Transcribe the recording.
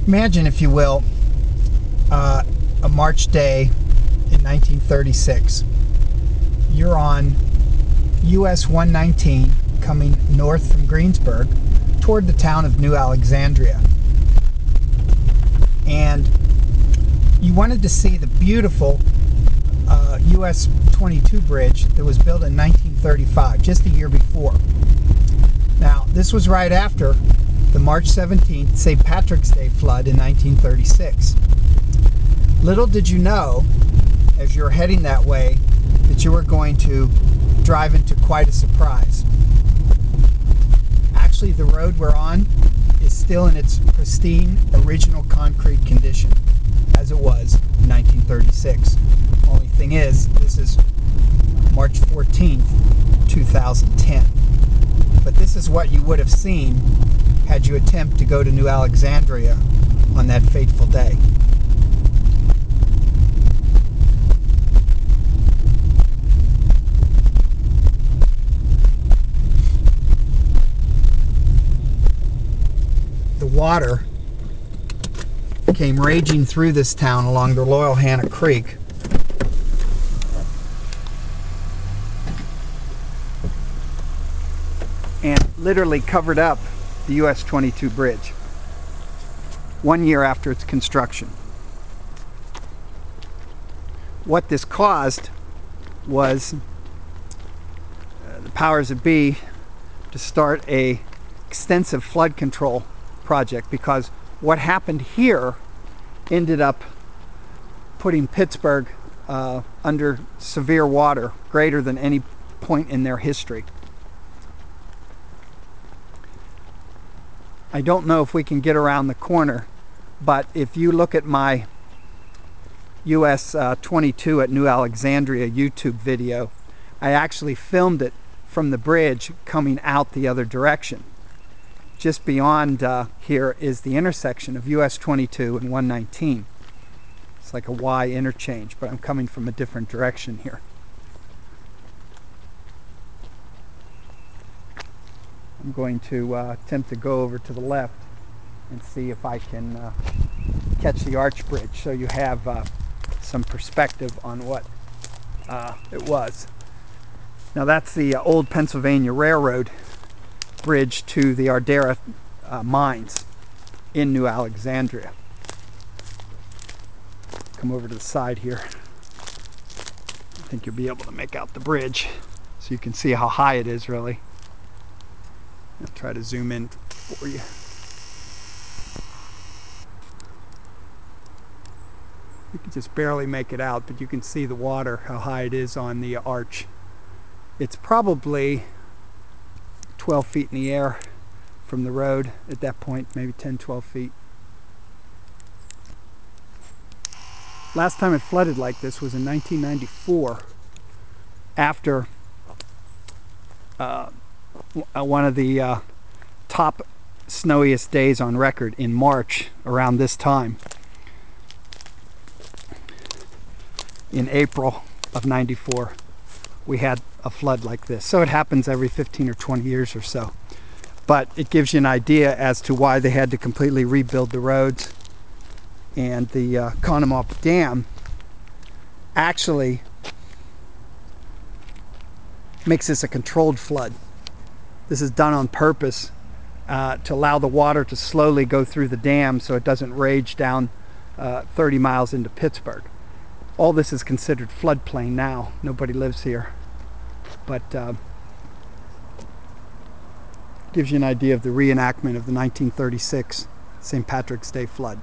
Imagine, if you will, a March day in 1936. You're on US 119 coming north from Greensburg toward the town of New Alexandria. And you wanted to see the beautiful US 22 bridge that was built in 1935, just a year before. Now, this was right after the March 17th St. Patrick's Day flood in 1936. Little did you know, as you were heading that way, that you were going to drive into quite a surprise. Actually, the road we're on is still in its pristine, original concrete condition, as it was in 1936. Only thing is, this is March 14th, 2010. But this is what you would have seen had you attempt to go to New Alexandria on that fateful day. The water came raging through this town along the Loyal Hannah Creek. And literally covered up the US 22 bridge 1 year after its construction. What this caused was the powers that be to start a extensive flood control project, because what happened here ended up putting Pittsburgh under severe water, greater than any point in their history. I don't know if we can get around the corner, but if you look at my US 22 at New Alexandria YouTube video, I actually filmed it from the bridge coming out the other direction. Just beyond here is the intersection of US 22 and 119. It's like a Y interchange, but I'm coming from a different direction here. I'm going to attempt to go over to the left and see if I can catch the arch bridge, so you have some perspective on what it was. Now, that's the old Pennsylvania Railroad bridge to the Ardera mines in New Alexandria. Come over to the side here. I think you'll be able to make out the bridge, so you can see how high it is, really. I'll try to zoom in for you. You can just barely make it out, but you can see the water, how high it is on the arch. It's probably 12 feet in the air from the road at that point, maybe 10-12 feet. Last time it flooded like this was in 1994, after one of the top snowiest days on record in March around this time. In April of '94, we had a flood like this. So it happens every 15 or 20 years or so. But it gives you an idea as to why they had to completely rebuild the roads. And the Conemaugh Dam actually makes this a controlled flood. This is done on purpose to allow the water to slowly go through the dam so it doesn't rage down 30 miles into Pittsburgh. All this is considered floodplain now. Nobody lives here. But gives you an idea of the reenactment of the 1936 St. Patrick's Day flood.